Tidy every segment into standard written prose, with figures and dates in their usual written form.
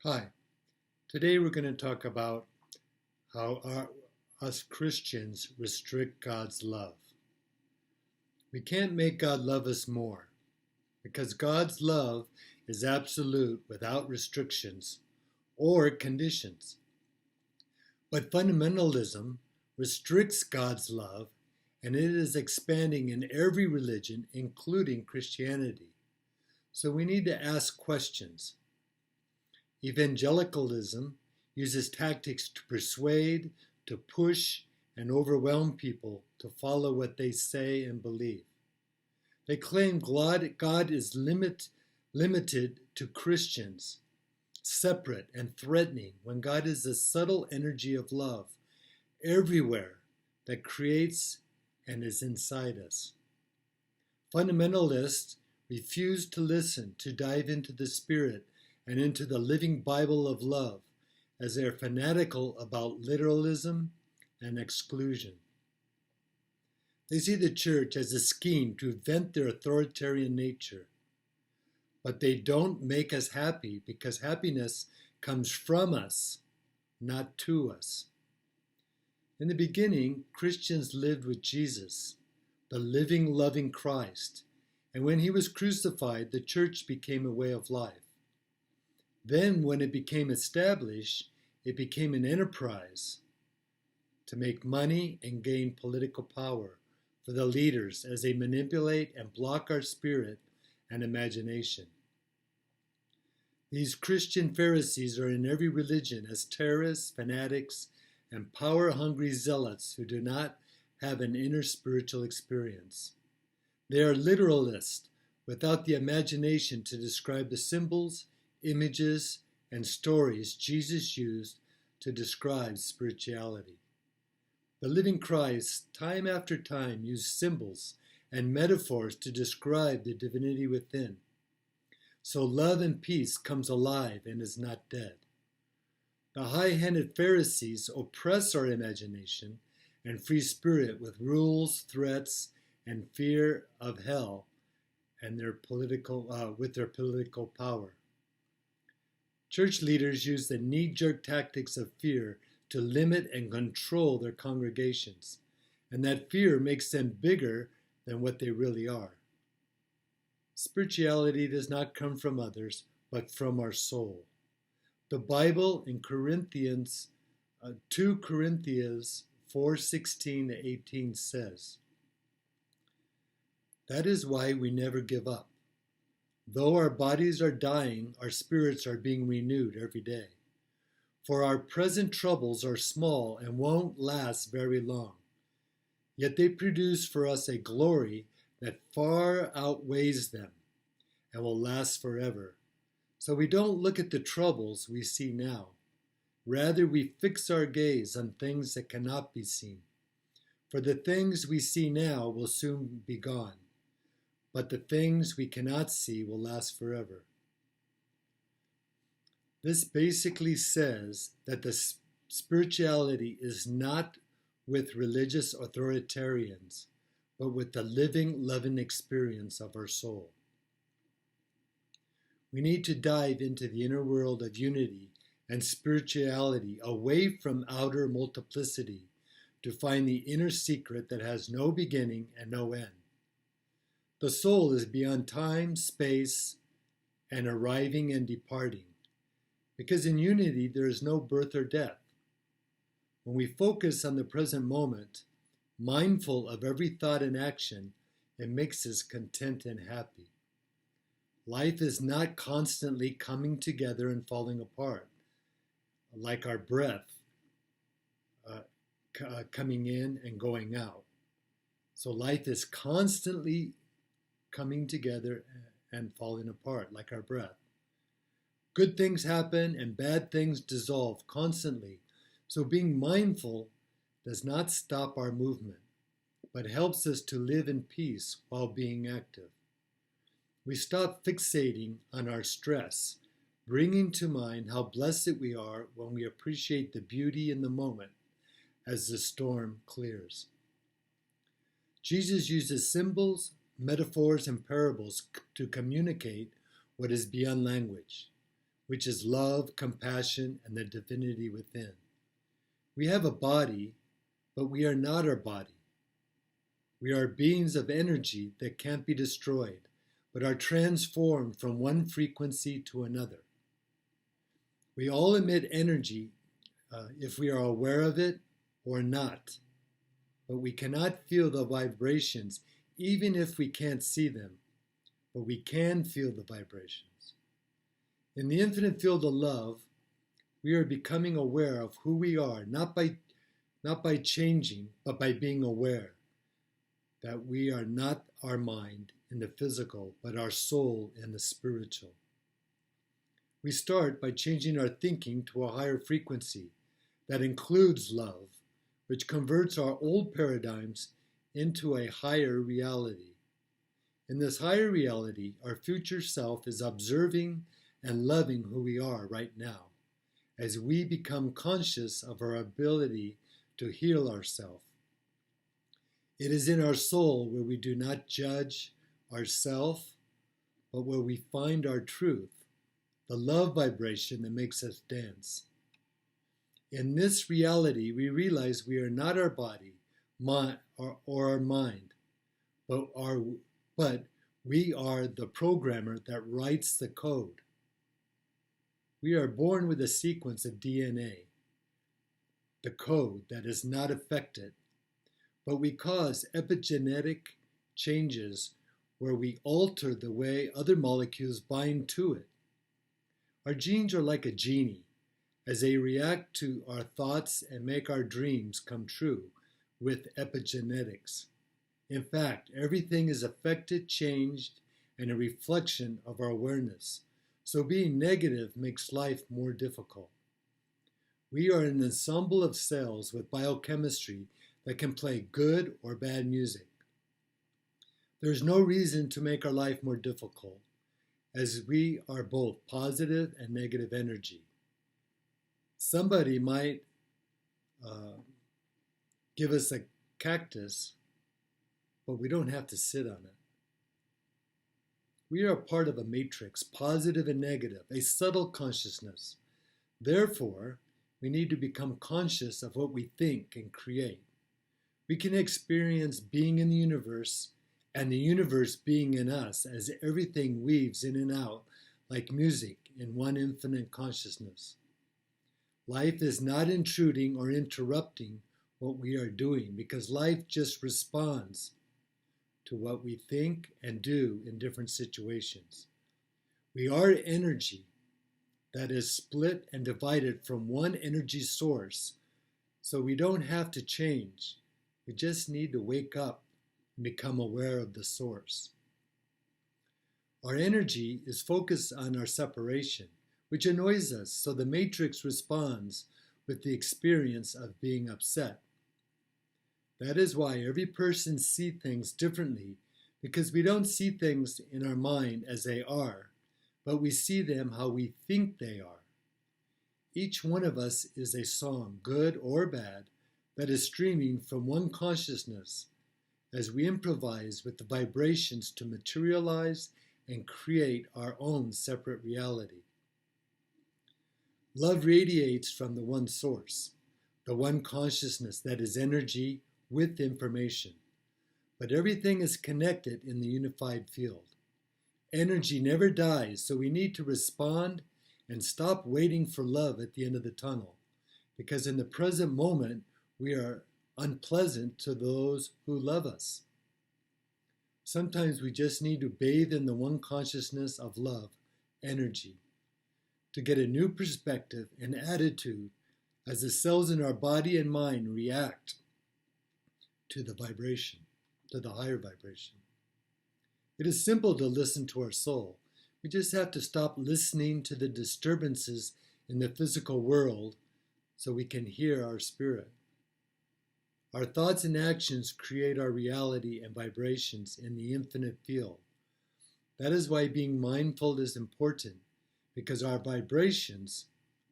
Hi, today we're going to talk about how us Christians restrict God's love. We can't make God love us more because God's love is absolute without restrictions or conditions. But fundamentalism restricts God's love, and it is expanding in every religion, including Christianity. So we need to ask questions. Evangelicalism uses tactics to persuade, to push, and overwhelm people to follow what they say and believe. They claim God is limited to Christians, separate and threatening, when God is a subtle energy of love everywhere that creates and is inside us. Fundamentalists refuse to listen, to dive into the Spirit and into the living Bible of love, as they are fanatical about literalism and exclusion. They see the church as a scheme to vent their authoritarian nature, but they don't make us happy because happiness comes from us, not to us. In the beginning, Christians lived with Jesus, the living, loving Christ, and when he was crucified, the church became a way of life. Then, when it became established, it became an enterprise to make money and gain political power for the leaders as they manipulate and block our spirit and imagination. These Christian Pharisees are in every religion as terrorists, fanatics, and power-hungry zealots who do not have an inner spiritual experience. They are literalists without the imagination to describe the symbols, images, and stories Jesus used to describe spirituality. The living Christ, time after time, used symbols and metaphors to describe the divinity within. So love and peace comes alive and is not dead. The high-handed Pharisees oppress our imagination and free spirit with rules, threats, and fear of hell and with their political power. Church leaders use the knee-jerk tactics of fear to limit and control their congregations, and that fear makes them bigger than what they really are. Spirituality does not come from others, but from our soul. The Bible in 2 Corinthians 4:16-18 says, "That is why we never give up. Though our bodies are dying, our spirits are being renewed every day. For our present troubles are small and won't last very long. Yet they produce for us a glory that far outweighs them and will last forever. So we don't look at the troubles we see now. Rather, we fix our gaze on things that cannot be seen. For the things we see now will soon be gone, but the things we cannot see will last forever." This basically says that the spirituality is not with religious authoritarians, but with the living, loving experience of our soul. We need to dive into the inner world of unity and spirituality away from outer multiplicity to find the inner secret that has no beginning and no end. The soul is beyond time, space, and arriving and departing, because in unity there is no birth or death. When we focus on the present moment, mindful of every thought and action, it makes us content and happy. Life is not constantly coming together and falling apart, like our breath coming in and going out. So life is constantly coming together and falling apart, like our breath. Good things happen and bad things dissolve constantly. So being mindful does not stop our movement, but helps us to live in peace while being active. We stop fixating on our stress, bringing to mind how blessed we are when we appreciate the beauty in the moment as the storm clears. Jesus uses symbols, metaphors, and parables to communicate what is beyond language. which is love, compassion, and the divinity within. We have a body, but we are not our body. We are beings of energy that can't be destroyed, but are transformed from one frequency to another. We all emit energy if we are aware of it or not, but we cannot feel the vibrations even if we can't see them, but we can feel the vibrations. In the infinite field of love, we are becoming aware of who we are, not by changing, but by being aware that we are not our mind in the physical, but our soul in the spiritual. We start by changing our thinking to a higher frequency that includes love, which converts our old paradigms into a higher reality. In this higher reality, our future self is observing and loving who we are right now, as we become conscious of our ability to heal ourselves. It is in our soul where we do not judge ourselves, but where we find our truth, the love vibration that makes us dance. In this reality, we realize we are not our body or our mind, but we are the programmer that writes the code. We are born with a sequence of DNA, the code that is not affected, but we cause epigenetic changes where we alter the way other molecules bind to it. Our genes are like a genie, as they react to our thoughts and make our dreams come true with epigenetics. In fact, everything is affected, changed, and a reflection of our awareness. So being negative makes life more difficult. We are an ensemble of cells with biochemistry that can play good or bad music. There is no reason to make our life more difficult, as we are both positive and negative energy. Somebody might give us a cactus, but we don't have to sit on it. We are a part of a matrix, positive and negative, a subtle consciousness. Therefore, we need to become conscious of what we think and create. We can experience being in the universe and the universe being in us as everything weaves in and out like music in one infinite consciousness. Life is not intruding or interrupting what we are doing because life just responds to what we think and do in different situations. We are energy that is split and divided from one energy source, so we don't have to change. We just need to wake up and become aware of the source. Our energy is focused on our separation, which annoys us, so the matrix responds with the experience of being upset. That is why every person sees things differently, because we don't see things in our mind as they are, but we see them how we think they are. Each one of us is a song, good or bad, that is streaming from one consciousness as we improvise with the vibrations to materialize and create our own separate reality. Love radiates from the one source, the one consciousness that is energy with information. But everything is connected in the unified field. Energy never dies, so we need to respond and stop waiting for love at the end of the tunnel, because in the present moment, we are unpleasant to those who love us. Sometimes we just need to bathe in the one consciousness of love, energy, to get a new perspective and attitude as the cells in our body and mind react to the vibration, to the higher vibration. It is simple to listen to our soul. We just have to stop listening to the disturbances in the physical world so we can hear our spirit. Our thoughts and actions create our reality and vibrations in the infinite field. That is why being mindful is important, because our vibrations,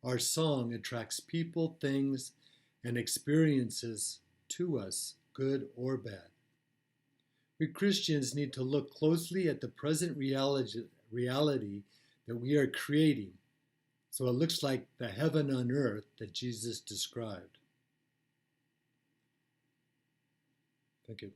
our song attracts people, things, and experiences to us, good or bad. We Christians need to look closely at the present reality that we are creating, So it looks like the heaven on earth that Jesus described. Thank you.